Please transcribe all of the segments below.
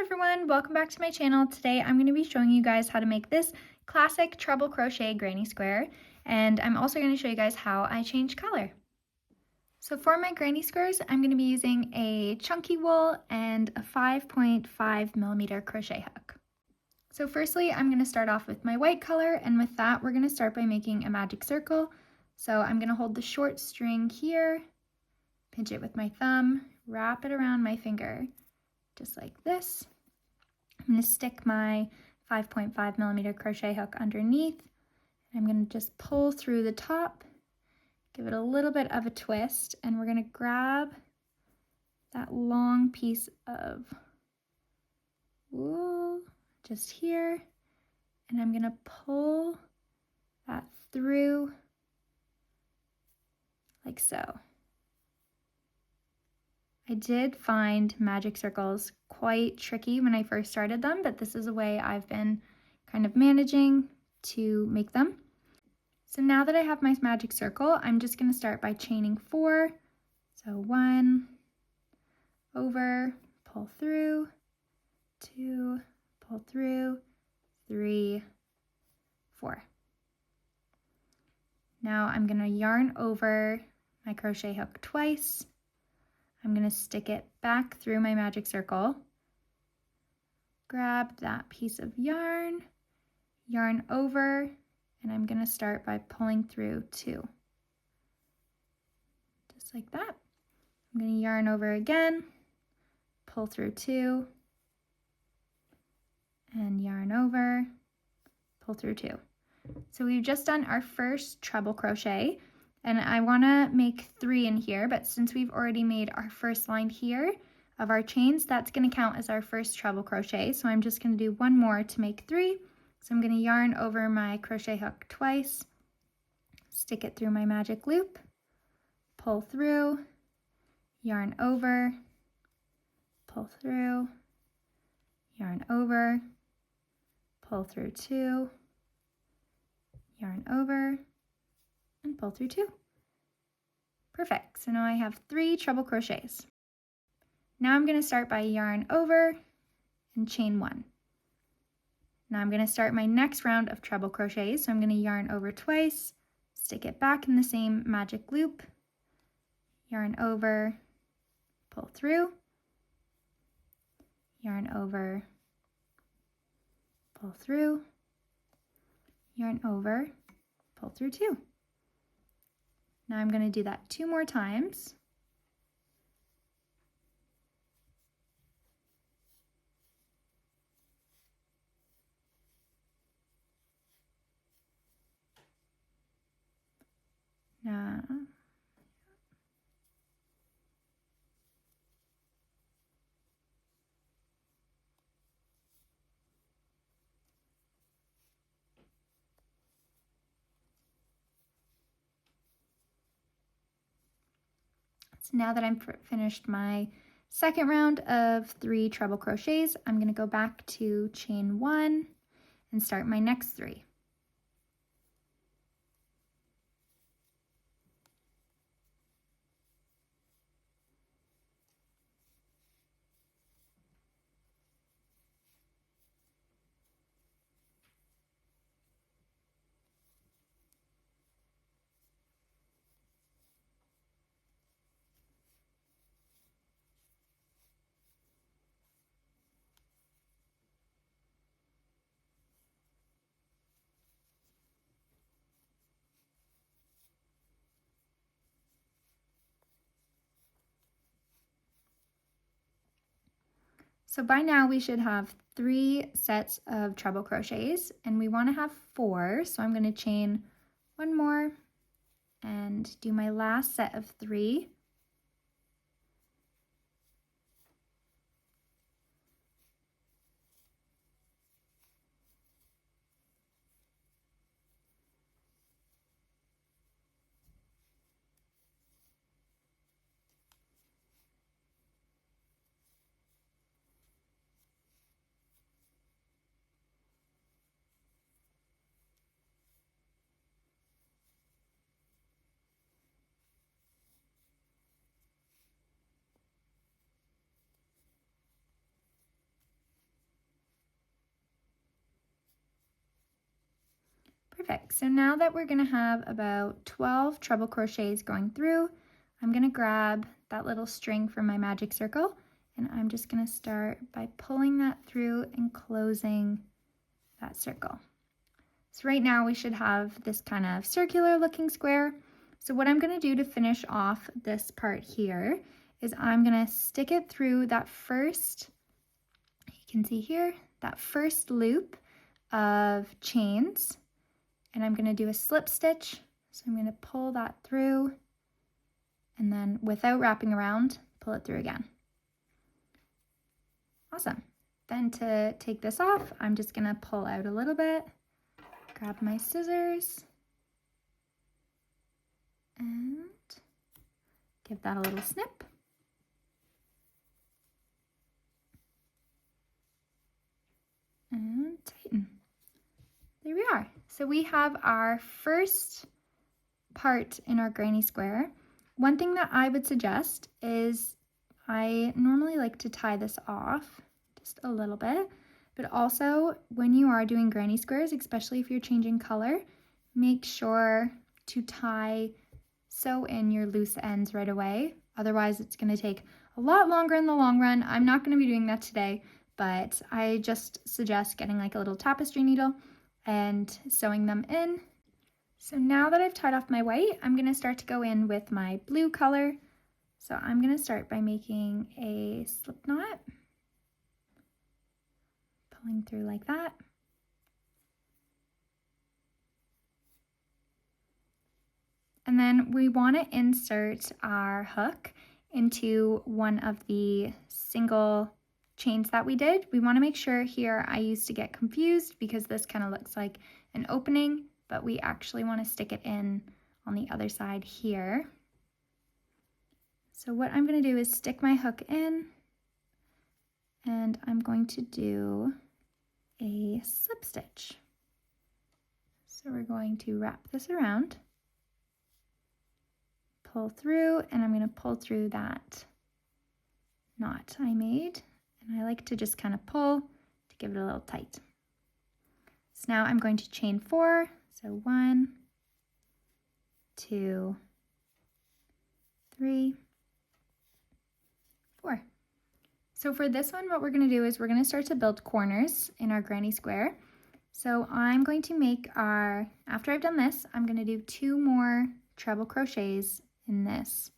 Everyone, welcome back to my channel. Today I'm going to be showing you guys how to make this classic treble crochet granny square, and I'm also going to show you guys how I change color. So for my granny squares, I'm going to be using a chunky wool and a 5.5mm crochet hook. So firstly, I'm going to start off with my white color, and with that we're going to start by making a magic circle. So I'm going to hold the short string here, pinch it with my thumb, wrap it around my finger, just like this. I'm going to stick my 5.5mm crochet hook underneath. I'm going to just pull through the top, give it a little bit of a twist, and we're going to grab that long piece of wool just here, and I'm going to pull that through like so. I did find magic circles quite tricky when I first started them, but this is a way I've been kind of managing to make them. So now that I have my magic circle, I'm just going to start by chaining 4. So 1, over, pull through, 2, pull through, 3, 4. Now I'm going to yarn over my crochet hook twice. I'm going to stick it back through my magic circle, grab that piece of yarn, yarn over, and I'm going to start by pulling through 2. Just like that. I'm going to yarn over again, pull through 2, and yarn over, pull through 2. So we've just done our first treble crochet. And I want to make 3 in here, but since we've already made our first line here of our chains, that's going to count as our first treble crochet. So I'm just going to do one more to make 3. So I'm going to yarn over my crochet hook twice, stick it through my magic loop, pull through, yarn over, pull through, yarn over, pull through 2, yarn over, and pull through 2. Perfect. So now I have 3 treble crochets. Now I'm going to start by yarn over and chain 1. Now I'm going to start my next round of treble crochets. So I'm going to yarn over twice, stick it back in the same magic loop, yarn over, pull through, yarn over, pull through, yarn over, pull through 2. Now I'm going to do that 2 more times. Now, so now that I'm finished my second round of 3 treble crochets, I'm going to go back to chain 1 and start my next 3. So by now we should have 3 sets of treble crochets, and we want to have 4. So I'm going to chain 1 more and do my last set of 3. Perfect. So now that we're going to have about 12 treble crochets going through, I'm going to grab that little string from my magic circle, and I'm just going to start by pulling that through and closing that circle. So right now we should have this kind of circular looking square. So what I'm going to do to finish off this part here is I'm going to stick it through that first, you can see here, that first loop of chains, and I'm going to do a slip stitch. So I'm going to pull that through, and then without wrapping around, pull it through again. Awesome. Then to take this off, I'm just going to pull out a little bit, grab my scissors, and give that a little snip. And tighten. There we are. So we have our first part in our granny square. One thing that I would suggest is I normally like to tie this off just a little bit, but also when you are doing granny squares, especially if you're changing color, make sure to sew in your loose ends right away. Otherwise, it's going to take a lot longer in the long run. I'm not going to be doing that today, but I just suggest getting like a little tapestry needle and sewing them in. So now that I've tied off my white, I'm going to start to go in with my blue color. So I'm going to start by making a slip knot, pulling through like that. And then we want to insert our hook into one of the single chains that we did. We want to make sure here, I used to get confused because this kind of looks like an opening, but we actually want to stick it in on the other side here. So what I'm going to do is stick my hook in, and I'm going to do a slip stitch. So we're going to wrap this around, pull through, and I'm going to pull through that knot I made. And I like to just kind of pull to give it a little tight. So now I'm going to chain 4. So 1, 2, 3, 4. So for this one, what we're going to do is we're going to start to build corners in our granny square. So I'm going to make after I've done this, I'm going to do 2 more treble crochets in this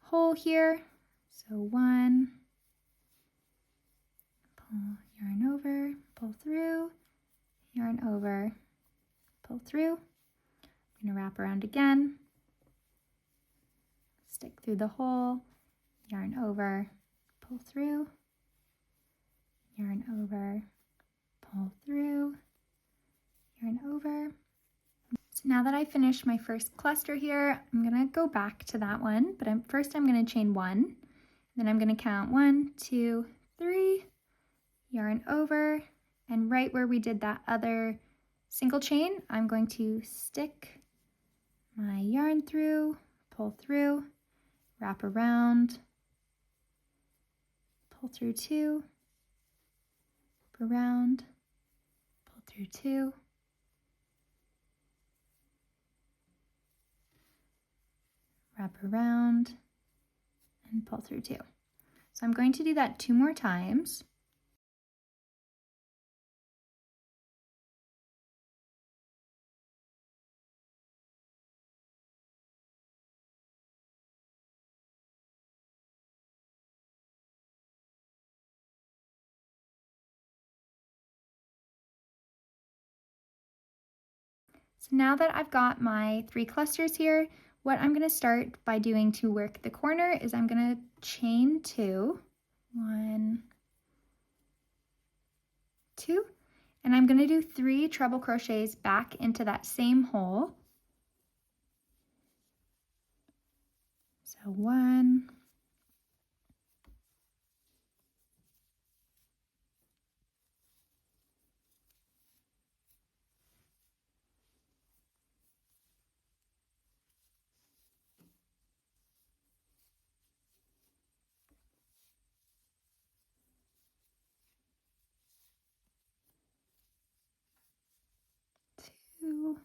hole here. So 1, pull yarn over, pull through, yarn over, pull through. I'm going to wrap around again, stick through the hole, yarn over, pull through, yarn over, pull through, yarn over. So now that I finished my first cluster here, I'm going to go back to that one, but first I'm going to chain 1, then I'm going to count 1, 2, 3, yarn over, and right where we did that other single chain, I'm going to stick my yarn through, pull through, wrap around, pull through 2, around, pull through 2, wrap around, and pull through 2. So I'm going to do that 2 more times. So now that I've got my 3 clusters here, what I'm going to start by doing to work the corner is I'm going to chain 2, 1, 2, and I'm going to do 3 treble crochets back into that same hole. So 1, 2,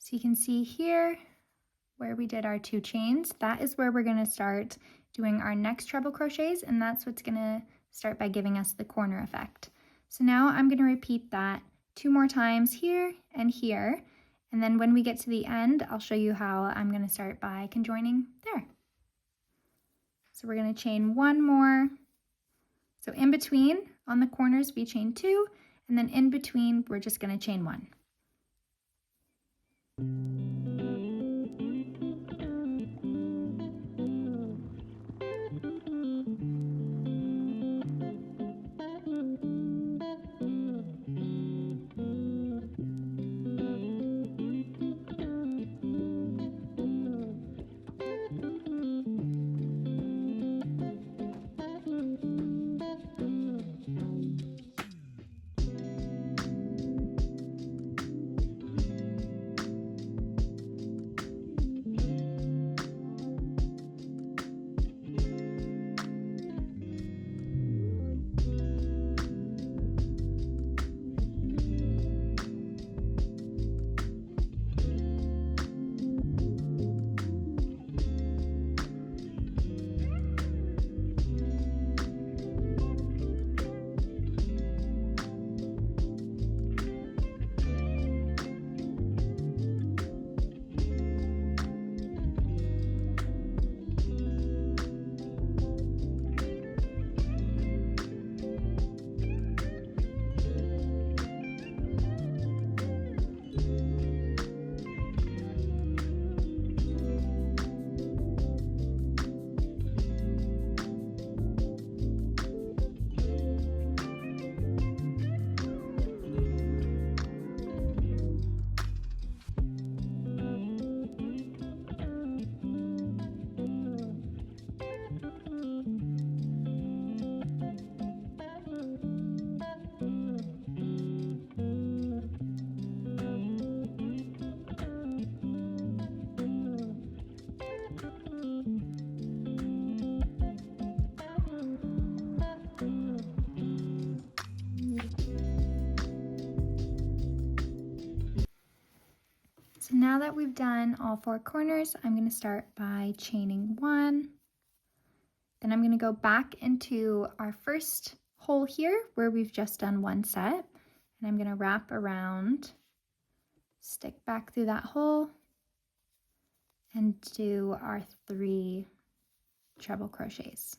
So you can see here where we did our 2 chains, that is where we're going to start doing our next treble crochets, and that's what's going to start by giving us the corner effect. So now I'm going to repeat that 2 more times here and here, and then when we get to the end, I'll show you how I'm going to start by conjoining there. So we're going to chain 1 more. So in between, on the corners, we chain 2, and then in between, we're just going to chain 1. So now that we've done all 4 corners, I'm going to start by chaining 1. Then I'm going to go back into our first hole here where we've just done 1 set. And I'm going to wrap around, stick back through that hole, and do our 3 treble crochets.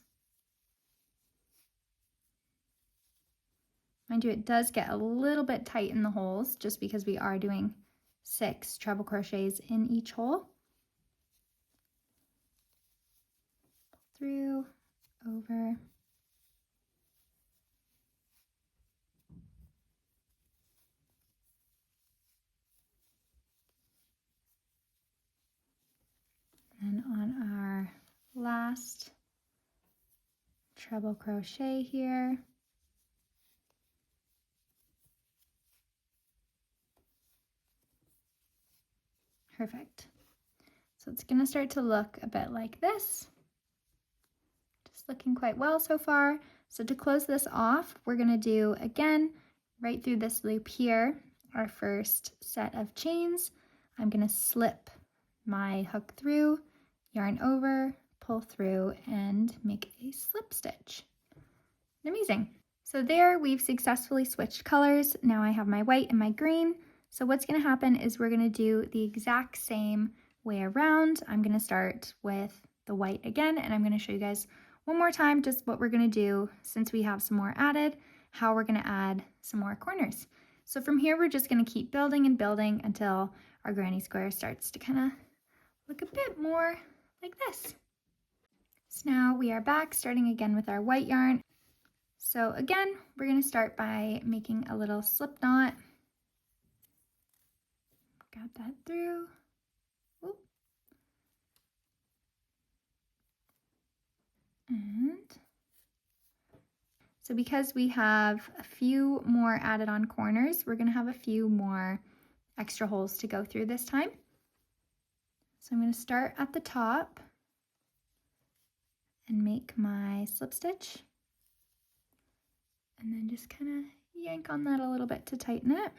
Mind you, it does get a little bit tight in the holes just because we are doing 6 treble crochets in each hole. Pull through, over, and on our last treble crochet here, perfect. So it's going to start to look a bit like this. Just looking quite well so far. So to close this off, we're going to do again right through this loop here, our first set of chains. I'm going to slip my hook through, yarn over, pull through, and make a slip stitch. Amazing. So there we've successfully switched colors. Now I have my white and my green. So what's going to happen is we're going to do the exact same way around. I'm going to start with the white again, and I'm going to show you guys one more time just what we're going to do since we have some more added, how we're going to add some more corners. So from here, we're just going to keep building and building until our granny square starts to kind of look a bit more like this. So now we are back, starting again with our white yarn. So again, we're going to start by making a little slip knot. Got that through. Whoop. And so because we have a few more added on corners, we're going to have a few more extra holes to go through this time. So I'm going to start at the top and make my slip stitch, and then just kind of yank on that a little bit to tighten it.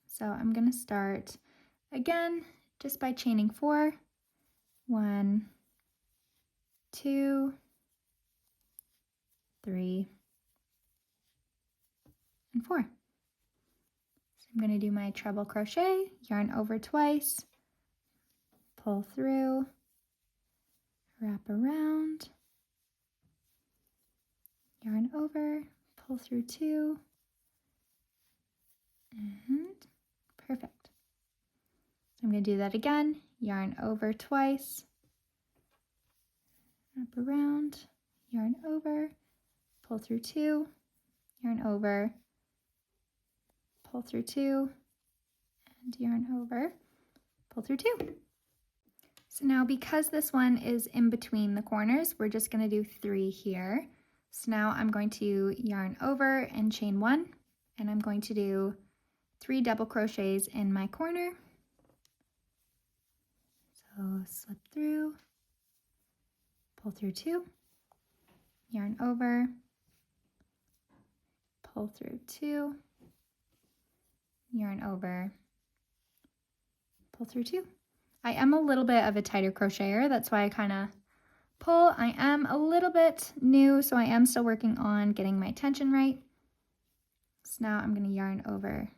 So I'm going to start again, just by chaining 4. 1, 2, 3, and 4. So I'm going to do my treble crochet, yarn over twice, pull through, wrap around, yarn over, pull through 2, and perfect. So I'm going to do that again, yarn over twice, wrap around, yarn over, pull through 2, yarn over, pull through 2, and yarn over, pull through 2. So now because this one is in between the corners, we're just going to do 3 here. So now I'm going to yarn over and chain 1, and I'm going to do 3 double crochets in my corner. So slip through, pull through 2, yarn over, pull through 2, yarn over, pull through 2. I am a little bit of a tighter crocheter, that's why I kind of pull. I am a little bit new, so I am still working on getting my tension right. So now I'm going to yarn over.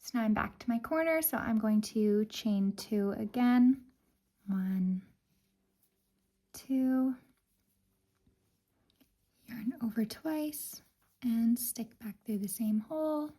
So now I'm back to my corner, so I'm going to chain 2 again. 1, 2, yarn over twice, and stick back through the same hole.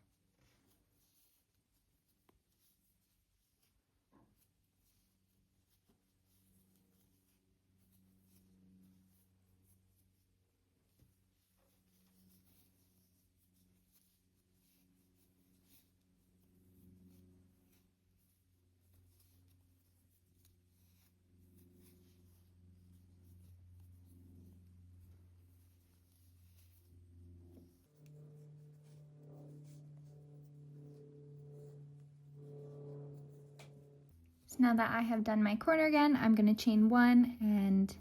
So now that I have done my corner again, I'm going to chain 1 and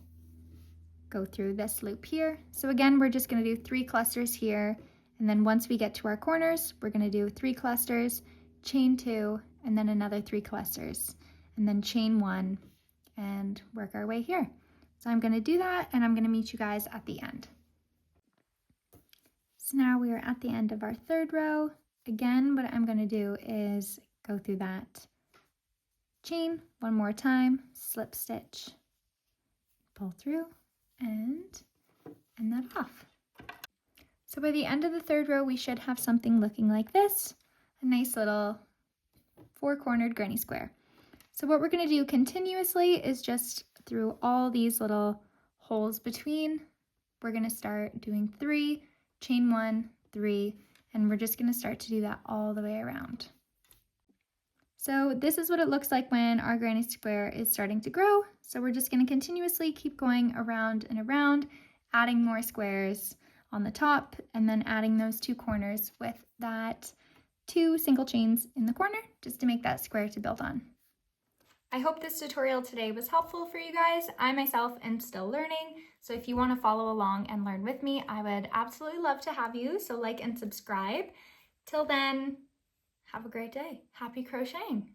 go through this loop here. So again, we're just going to do 3 clusters here, and then once we get to our corners, we're going to do 3 clusters, chain 2, and then another 3 clusters, and then chain 1 and work our way here. So I'm going to do that, and I'm going to meet you guys at the end. So now we are at the end of our 3rd row. Again, what I'm going to do is go through that chain one more time, slip stitch, pull through, and end that off. So by the end of the 3rd row, we should have something looking like this, a nice little 4-cornered granny square. So what we're going to do continuously is just through all these little holes between, we're going to start doing 3, chain 1, 3, and we're just going to start to do that all the way around. So this is what it looks like when our granny square is starting to grow. So we're just going to continuously keep going around and around, adding more squares on the top, and then adding those 2 corners with that 2 single chains in the corner, just to make that square to build on. I hope this tutorial today was helpful for you guys. I myself am still learning, so if you want to follow along and learn with me, I would absolutely love to have you, so like and subscribe. Till then, have a great day. Happy crocheting!